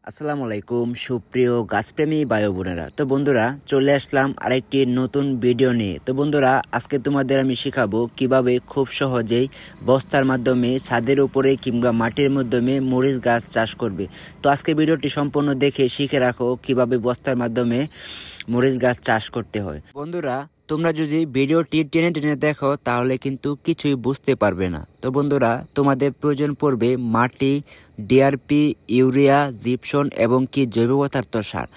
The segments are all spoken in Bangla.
আসসালামু আলাইকুম সুপ্রিয় গাছপ্রেমী ভাই বোনেরা। তো বন্ধুরা চলে আসলাম আরেকটি নতুন ভিডিও নিয়ে। তো বন্ধুরা আজকে তোমাদের আমি শেখাবো কিভাবে খুব সহজেই বস্তার মাধ্যমে ছাদের উপরে কিংবা মাটির মাধ্যমে মরিচ গাছ চাষ করবে। তো আজকে ভিডিওটি সম্পূর্ণ দেখে শিখে রাখো কিভাবে বস্তার মাধ্যমে মরিচ গাছ চাষ করতে হয়। বন্ধুরা তোমরা যদি ভিডিওটি টেনে টেনে দেখো তাহলে কিন্তু কিছুই বুঝতে পারবে না। তো বন্ধুরা তোমাদের প্রয়োজন পড়বে মাটি, ডিআরপি, ইউরিয়া, জিপসন এবং কি জৈব পদার্থ সার।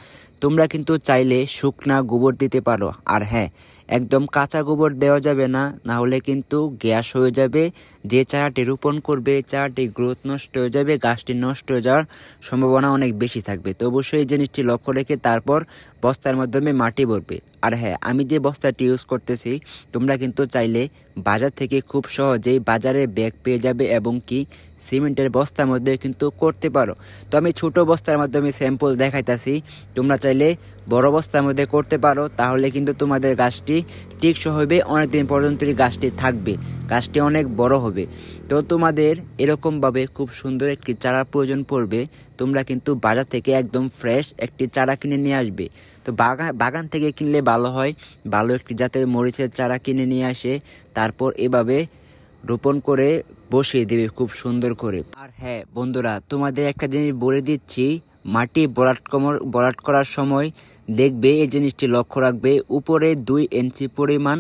তোমরা কিন্তু চাইলে শুকনা গোবর দিতে পারো। আর হ্যাঁ, একদম কাঁচা গোবর দেওয়া যাবে না, না হলে কিন্তু গ্যাস হয়ে যাবে। যে চারাটি রোপণ করবে চারাটি গ্রোথ নষ্ট হয়ে যাবে, গাছটি নষ্ট হয়ে যাওয়ার সম্ভাবনা অনেক বেশি থাকবে। তো অবশ্যই এই জিনিসটি লক্ষ্য রেখে তারপর বস্তার মাধ্যমে মাটি ভরবে। আর হ্যাঁ, আমি যে বস্তাটি ইউজ করতেছি তোমরা কিন্তু চাইলে বাজার থেকে খুব সহজেই বাজারে ব্যাগ পেয়ে যাবে এবং কি সিমেন্টের বস্তার মধ্যে কিন্তু করতে পারো। তো আমি ছোট বস্তার মাধ্যমে স্যাম্পল দেখাইতেছি, তোমরা চাইলে বড় বস্তার মধ্যে করতে পারো, তাহলে কিন্তু তোমাদের গাছটি টিকসই হবে, অনেকদিন পর্যন্ত গাছটি থাকবে, গাছটি অনেক বড় হবে। তো তোমাদের এরকমভাবে খুব সুন্দর একটি চারা প্রয়োজন পড়বে। তোমরা কিন্তু বাজার থেকে একদম ফ্রেশ একটি চারা কিনে নিয়ে আসবে। তো বাগান থেকে কিনলে ভালো হয়, ভালো একটি জাতের মরিচের চারা কিনে নিয়ে আসে তারপর এভাবে রোপণ করে বসিয়ে দেবে খুব সুন্দর করে। আর হ্যাঁ বন্ধুরা তোমাদের একটা জিনিস বলে দিচ্ছি, মাটি ভরাট করার সময় দেখবে এই জিনিসটি লক্ষ্য রাখবে, উপরে 2 ইঞ্চি পরিমাণ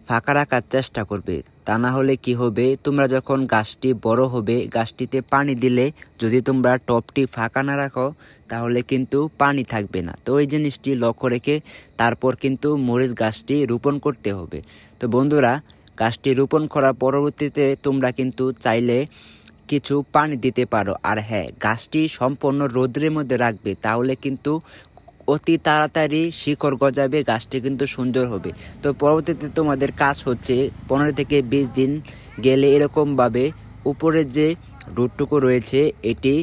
ফাঁকা রাখার চেষ্টা করবে। তা না হলে কি হবে, তোমরা যখন গাছটি বড় হবে গাছটিতে পানি দিলে যদি তোমরা টপটি ফাঁকা না রাখো তাহলে কিন্তু পানি থাকবে না। তো এই জিনিসটি লক্ষ্য রেখে তারপর কিন্তু মরিচ গাছটি রোপণ করতে হবে। তো বন্ধুরা গাছটি রোপণ করার পরবর্তীতে তোমরা কিন্তু চাইলে কিছু পানি দিতে পারো। আর হ্যাঁ, গাছটি সম্পূর্ণ রোদ্রের মধ্যে রাখবে, তাহলে কিন্তু অতি তাড়াতাড়ি শিকড় গজাবে, গাছটি কিন্তু সুন্দর হবে। তো পরবর্তীতে তোমাদের কাজ হচ্ছে 15 থেকে 20 দিন গেলে এরকমভাবে উপরে যে রুটটুকু রয়েছে এটি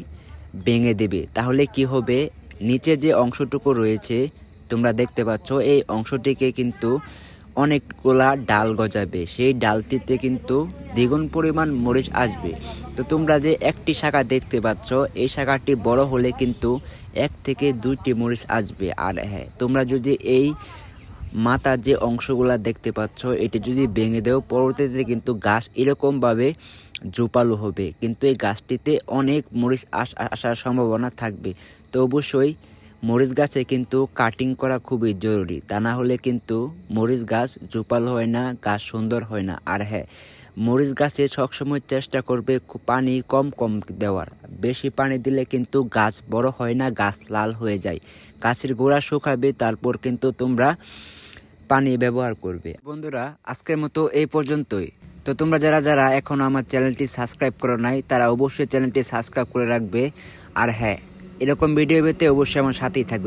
ভেঙে দেবে। তাহলে কি হবে, নিচে যে অংশটুকু রয়েছে তোমরা দেখতে পাচ্ছ এই অংশটিকে কিন্তু অনেকগুলা ডাল গজাবে, সেই ডালটিতে কিন্তু দ্বিগুণ পরিমাণ মরিচ আসবে। তো তোমরা যে একটি শাখা দেখতে পাচ্ছ এই শাখাটি বড় হলে কিন্তু 1 থেকে 2টি মরিচ আসবে। আর হ্যাঁ, তোমরা যদি এই মাথার যে অংশগুলা দেখতে পাচ্ছ এটি যদি ভেঙে দেও পরবর্তীতে কিন্তু গাছ এরকমভাবে ঝোপালো হবে, কিন্তু এই গাছটিতে অনেক মরিচ আসার সম্ভাবনা থাকবে। তো অবশ্যই মরিচ গাছে কিন্তু কাটিং করা খুবই জরুরি, তা না হলে কিন্তু মরিচ গাছ ঝোপালো হয় না, গাছ সুন্দর হয় না। আর হ্যাঁ, মরিচ গাছে সবসময় চেষ্টা করবে পানি কম কম দেওয়ার, বেশি পানি দিলে কিন্তু গাছ বড় হয় না, গাছ লাল হয়ে যায়, গাছের গোড়া শুকাবে, তারপর কিন্তু তোমরা পানি ব্যবহার করবে। বন্ধুরা আজকের মতো এই পর্যন্তই। তো তোমরা যারা যারা এখনো আমার চ্যানেলটি সাবস্ক্রাইব করো নাই তারা অবশ্যই চ্যানেলটি সাবস্ক্রাইব করে রাখবে। আর হ্যাঁ, এরকম ভিডিও পেতে অবশ্যই আমার সাথেই থাকবে।